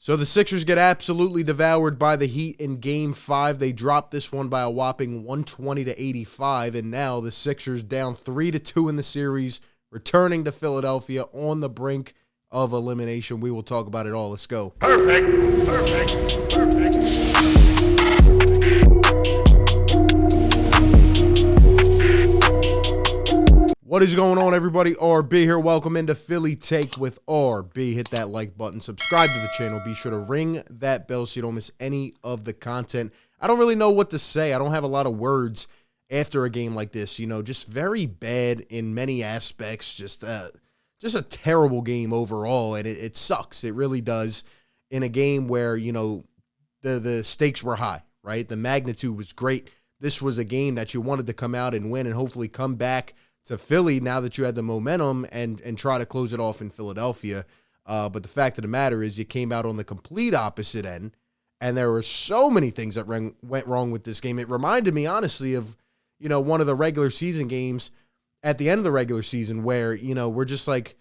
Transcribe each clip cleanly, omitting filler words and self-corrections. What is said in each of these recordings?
So the Sixers get absolutely devoured by the Heat in Game 5. They dropped this one by a whopping 120-85, and now the Sixers down 3-2 in the series, returning to Philadelphia on the brink of elimination. We will talk about it all. Let's go. Perfect. What is going on, everybody? RB here. Welcome into Philly Take with RB. Hit that like button. Subscribe to the channel. Be sure to ring that bell so you don't miss any of the content. I don't really know what to say. I don't have a lot of words after a game like this. You know, just very bad in many aspects. Just a terrible game overall, and it sucks. It really does in a game where, you know, the stakes were high, right? The magnitude was great. This was a game that you wanted to come out and win and hopefully come back to Philly now that you had the momentum and try to close it off in Philadelphia. But the fact of the matter is you came out on the complete opposite end, and there were so many things that went wrong with this game. It reminded me, honestly, of, you know, one of the regular season games at the end of the regular season where, you know, we're just like,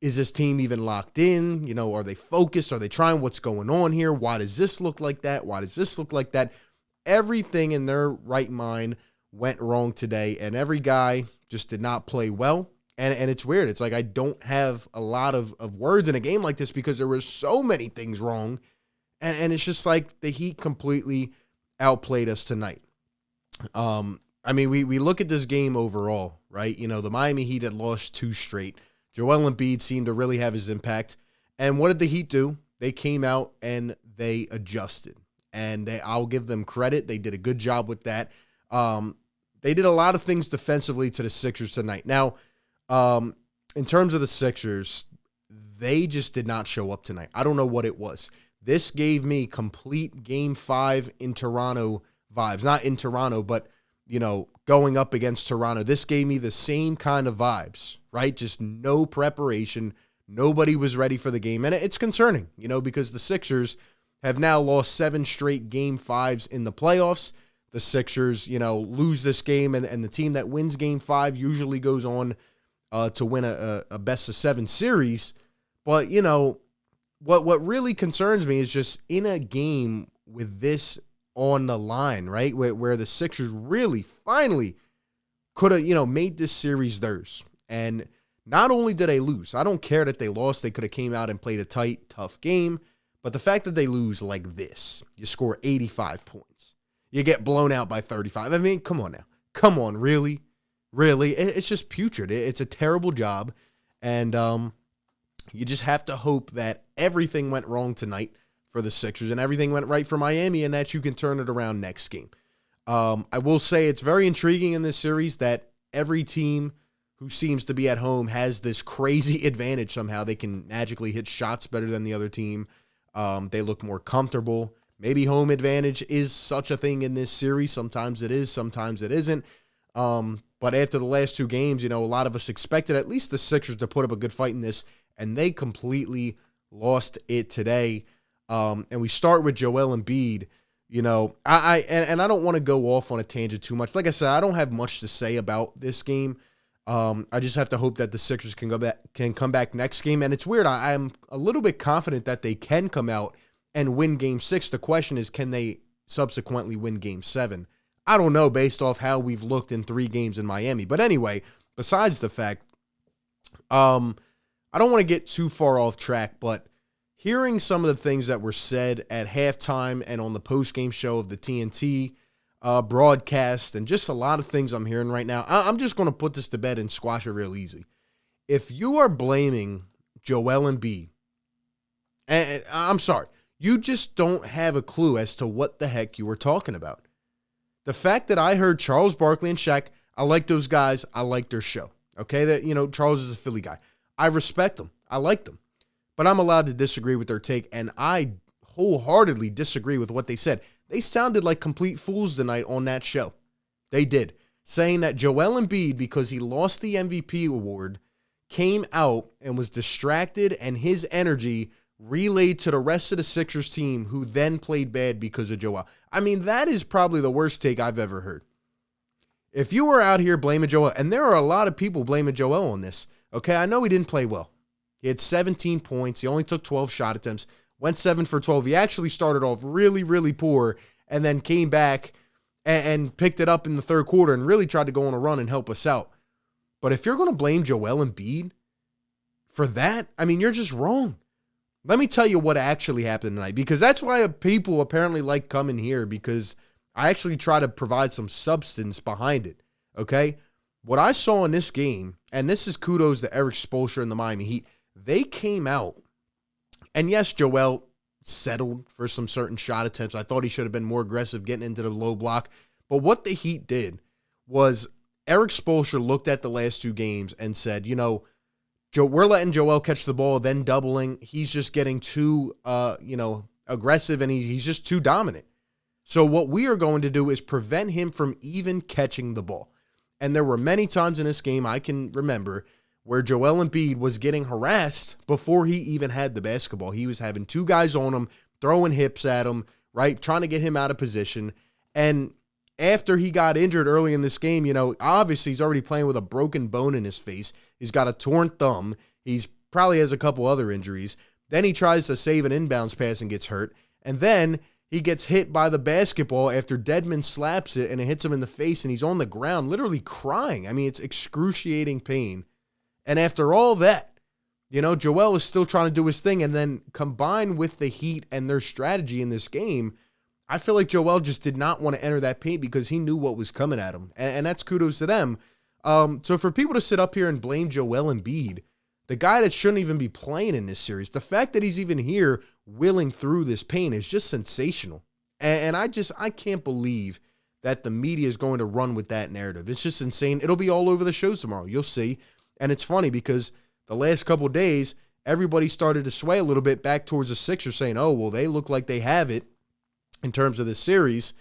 is this team even locked in? You know, are they focused? Are they trying? What's going on here? Why does this look like that? Why does this look like that? Everything in their right mind went wrong today, and every guy just did not play well. And it's weird. It's like I don't have a lot of words in a game like this because there were so many things wrong. And it's just like the Heat completely outplayed us tonight. I mean, we look at this game overall, right? You know, the Miami Heat had lost 2 straight. Joel Embiid seemed to really have his impact. And what did the Heat do? They came out and they adjusted. And I'll give them credit. They did a good job with that. They did a lot of things defensively to the Sixers tonight. Now, in terms of the Sixers, they just did not show up tonight. I don't know what it was. This gave me complete Game 5 in Toronto vibes. Not in Toronto, but, you know, going up against Toronto. This gave me the same kind of vibes, right? Just no preparation. Nobody was ready for the game. And it's concerning, you know, because the Sixers have now lost 7 straight Game 5s in the playoffs. The Sixers, you know, lose this game, and the team that wins Game 5 usually goes on to win a best-of-7 series. But, you know, what really concerns me is just in a game with this on the line, right, where the Sixers really finally could have, you know, made this series theirs. And not only did they lose, I don't care that they lost. They could have came out and played a tight, tough game. But the fact that they lose like this, you score 85 points. You get blown out by 35. I mean, come on now. Come on, really? Really? It's just putrid. It's a terrible job. And you just have to hope that everything went wrong tonight for the Sixers and everything went right for Miami and that you can turn it around next game. I will say it's very intriguing in this series that every team who seems to be at home has this crazy advantage somehow. They can magically hit shots better than the other team. They look more comfortable. Maybe home advantage is such a thing in this series. Sometimes it is, sometimes it isn't. But after the last 2 games, you know, a lot of us expected at least the Sixers to put up a good fight in this, and they completely lost it today. And we start with Joel Embiid. You know, I don't want to go off on a tangent too much. Like I said, I don't have much to say about this game. I just have to hope that the Sixers can come back next game. And it's weird. I'm a little bit confident that they can come out and win Game 6. The question is, can they subsequently win Game 7? I don't know based off how we've looked in 3 games in Miami. But anyway, besides the fact, I don't want to get too far off track, but hearing some of the things that were said at halftime and on the postgame show of the TNT broadcast and just a lot of things I'm hearing right now, I'm just going to put this to bed and squash it real easy. If you are blaming Joel Embiid, and I'm sorry, you just don't have a clue as to what the heck you were talking about. The fact that I heard Charles Barkley and Shaq, I like those guys. I like their show. Okay, that, you know, Charles is a Philly guy. I respect them. I like them. But I'm allowed to disagree with their take, and I wholeheartedly disagree with what they said. They sounded like complete fools tonight on that show. They did. Saying that Joel Embiid, because he lost the MVP award, came out and was distracted, and his energy relayed to the rest of the Sixers team, who then played bad because of Joel. I mean, that is probably the worst take I've ever heard. If you were out here blaming Joel, and there are a lot of people blaming Joel on this, okay, I know he didn't play well. He had 17 points. He only took 12 shot attempts. went 7 for 12. He actually started off really, really poor and then came back and picked it up in the third quarter and really tried to go on a run and help us out. But if you're going to blame Joel Embiid for that, I mean, you're just wrong. Let me tell you what actually happened tonight, because that's why people apparently like coming here, because I actually try to provide some substance behind it, okay? What I saw in this game, and this is kudos to Eric Spoelstra and the Miami Heat, they came out, and yes, Joel settled for some certain shot attempts. I thought he should have been more aggressive getting into the low block, but what the Heat did was Eric Spoelstra looked at the last 2 games and said, you know, we're letting Joel catch the ball, then doubling. He's just getting too, aggressive, and he's just too dominant. So what we are going to do is prevent him from even catching the ball. And there were many times in this game I can remember where Joel Embiid was getting harassed before he even had the basketball. He was having 2 guys on him, throwing hips at him, right, trying to get him out of position. And after he got injured early in this game, obviously he's already playing with a broken bone in his face. He's got a torn thumb. He's probably has a couple other injuries. Then he tries to save an inbounds pass and gets hurt. And then he gets hit by the basketball after Dedmon slaps it and it hits him in the face, and he's on the ground literally crying. I mean, it's excruciating pain. And after all that, Joel is still trying to do his thing. And then combined with the Heat and their strategy in this game, I feel like Joel just did not want to enter that paint because he knew what was coming at him. And that's kudos to them. So for people to sit up here and blame Joel Embiid, the guy that shouldn't even be playing in this series, the fact that he's even here willing through this pain is just sensational. And I can't believe that the media is going to run with that narrative. It's just insane. It'll be all over the shows tomorrow. You'll see. And it's funny because the last couple of days, everybody started to sway a little bit back towards the Sixers, saying, oh, well, they look like they have it in terms of this series.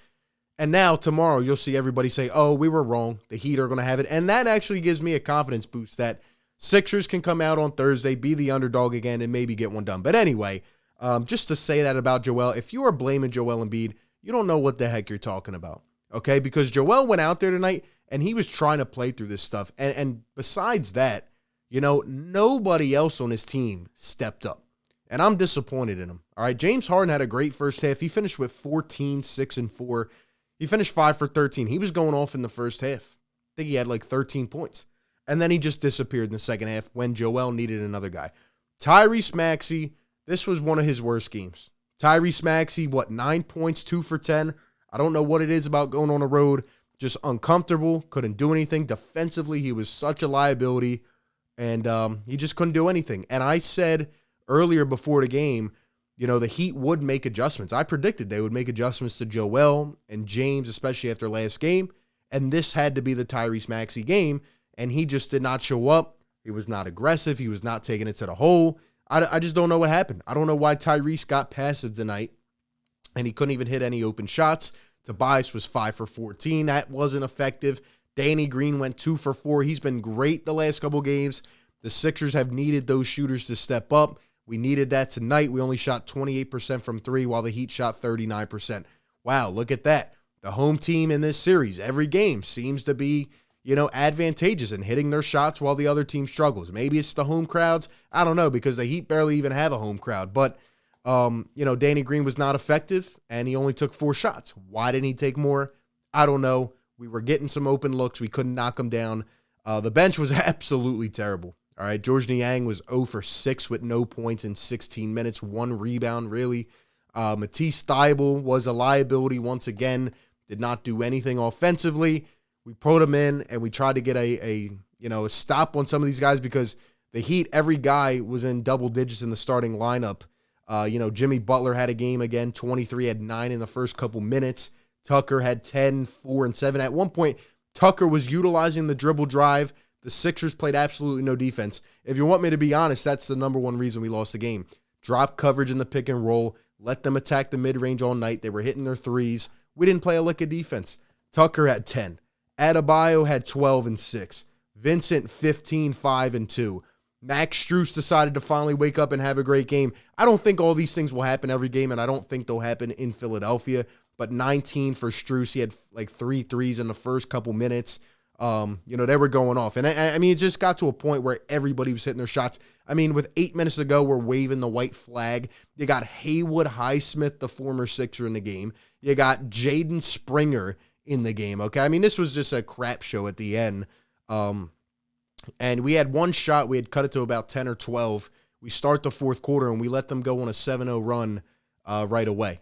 And now tomorrow you'll see everybody say, oh, we were wrong. The Heat are going to have it. And that actually gives me a confidence boost that Sixers can come out on Thursday, be the underdog again, and maybe get one done. But anyway, just to say that about Joel, if you are blaming Joel Embiid, you don't know what the heck you're talking about, okay? Because Joel went out there tonight, and he was trying to play through this stuff. And besides that, nobody else on his team stepped up. And I'm disappointed in him. All right, James Harden had a great first half. He finished with 14, 6, and 4. He finished 5 for 13. He was going off in the first half. I think he had like 13 points. And then he just disappeared in the second half when Joel needed another guy. Tyrese Maxey, this was one of his worst games. Tyrese Maxey, 9 points, 2 for 10. I don't know what it is about going on the road. Just uncomfortable, couldn't do anything. Defensively, he was such a liability, and he just couldn't do anything. And I said earlier before the game, the Heat would make adjustments. I predicted they would make adjustments to Joel and James, especially after last game, and this had to be the Tyrese Maxey game, and he just did not show up. He was not aggressive. He was not taking it to the hole. I just don't know what happened. I don't know why Tyrese got passive tonight, and he couldn't even hit any open shots. Tobias was 5 for 14. That wasn't effective. Danny Green went 2 for 4. He's been great the last couple games. The Sixers have needed those shooters to step up. We needed that tonight. We only shot 28% from 3 while the Heat shot 39%. Wow, look at that. The home team in this series, every game seems to be, advantageous in hitting their shots while the other team struggles. Maybe it's the home crowds. I don't know, because the Heat barely even have a home crowd. But, Danny Green was not effective, and he only took 4 shots. Why didn't he take more? I don't know. We were getting some open looks. We couldn't knock them down. The bench was absolutely terrible. All right, George Niang was 0 for 6 with no points in 16 minutes, 1 rebound, really. Matisse Thybulle was a liability once again, did not do anything offensively. We put him in, and we tried to get a stop on some of these guys because the Heat, every guy was in double digits in the starting lineup. Jimmy Butler had a game again, 23, had 9 in the first couple minutes. Tucker had 10, 4, and 7. At one point, Tucker was utilizing the dribble drive. The Sixers played absolutely no defense. If you want me to be honest, that's the number one reason we lost the game. Drop coverage in the pick and roll. Let them attack the mid-range all night. They were hitting their threes. We didn't play a lick of defense. Tucker had 10. Adebayo had 12 and 6. Vincent, 15, 5, and 2. Max Strus decided to finally wake up and have a great game. I don't think all these things will happen every game, and I don't think they'll happen in Philadelphia. But 19 for Strus. He had like 3 threes in the first couple minutes. They were going off. And I mean, it just got to a point where everybody was hitting their shots. I mean, with 8 minutes to go, we're waving the white flag. You got Haywood Highsmith, the former Sixer, in the game. You got Jaden Springer in the game, okay? I mean, this was just a crap show at the end. And we had one shot. We had cut it to about 10 or 12. We start the fourth quarter, and we let them go on a 7-0 run right away.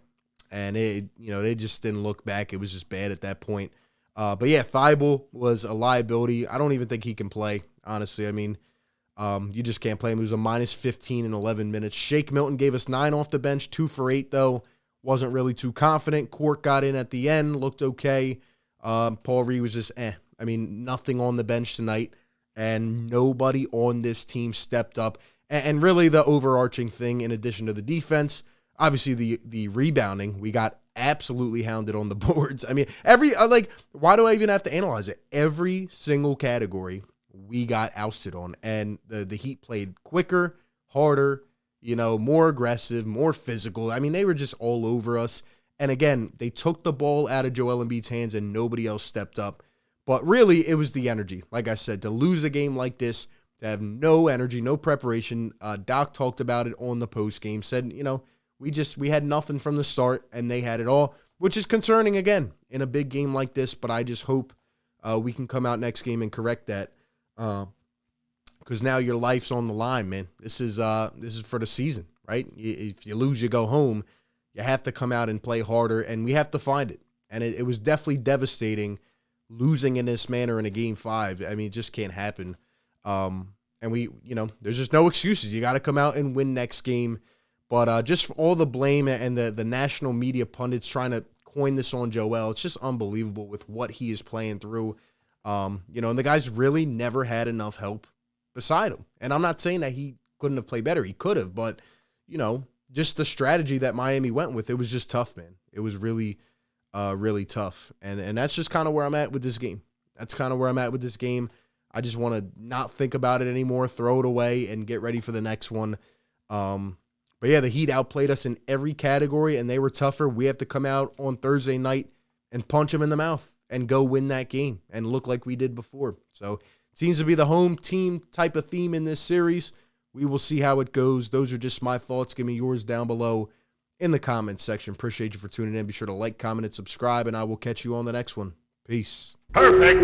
And, they just didn't look back. It was just bad at that point. But, yeah, Thibault was a liability. I don't even think he can play, honestly. I mean, you just can't play him. He was a minus 15 in 11 minutes. Shake Milton gave us 9 off the bench, 2 for 8, though. Wasn't really too confident. Court got in at the end, looked okay. Paul Reed was just I mean, nothing on the bench tonight, and nobody on this team stepped up. And really the overarching thing, in addition to the defense, obviously the rebounding, we got absolutely hounded on the boards. I mean, why do I even have to analyze it? Every single category we got ousted on, and the Heat played quicker, harder, more aggressive, more physical. I mean, they were just all over us. And again, they took the ball out of Joel Embiid's hands and nobody else stepped up. But really, it was the energy. Like I said, to lose a game like this, to have no energy, no preparation. Doc talked about it on the postgame, said, we had nothing from the start and they had it all, which is concerning again in a big game like this. But I just hope we can come out next game and correct that. Because now your life's on the line, man. This is for the season, right? If you lose, you go home. You have to come out and play harder, and we have to find it. And it was definitely devastating losing in this manner in a Game 5. I mean, it just can't happen. And there's just no excuses. You got to come out and win next game. But just for all the blame and the national media pundits trying to coin this on Joel, it's just unbelievable with what he is playing through. And the guy's really never had enough help beside him. And I'm not saying that he couldn't have played better. He could have, but, just the strategy that Miami went with, it was just tough, man. It was really, really tough. And that's just kind of where I'm at with this game. I just want to not think about it anymore, throw it away, and get ready for the next one. But, yeah, the Heat outplayed us in every category, and they were tougher. We have to come out on Thursday night and punch them in the mouth and go win that game and look like we did before. So it seems to be the home team type of theme in this series. We will see how it goes. Those are just my thoughts. Give me yours down below in the comments section. Appreciate you for tuning in. Be sure to like, comment, and subscribe, and I will catch you on the next one. Peace. Perfect.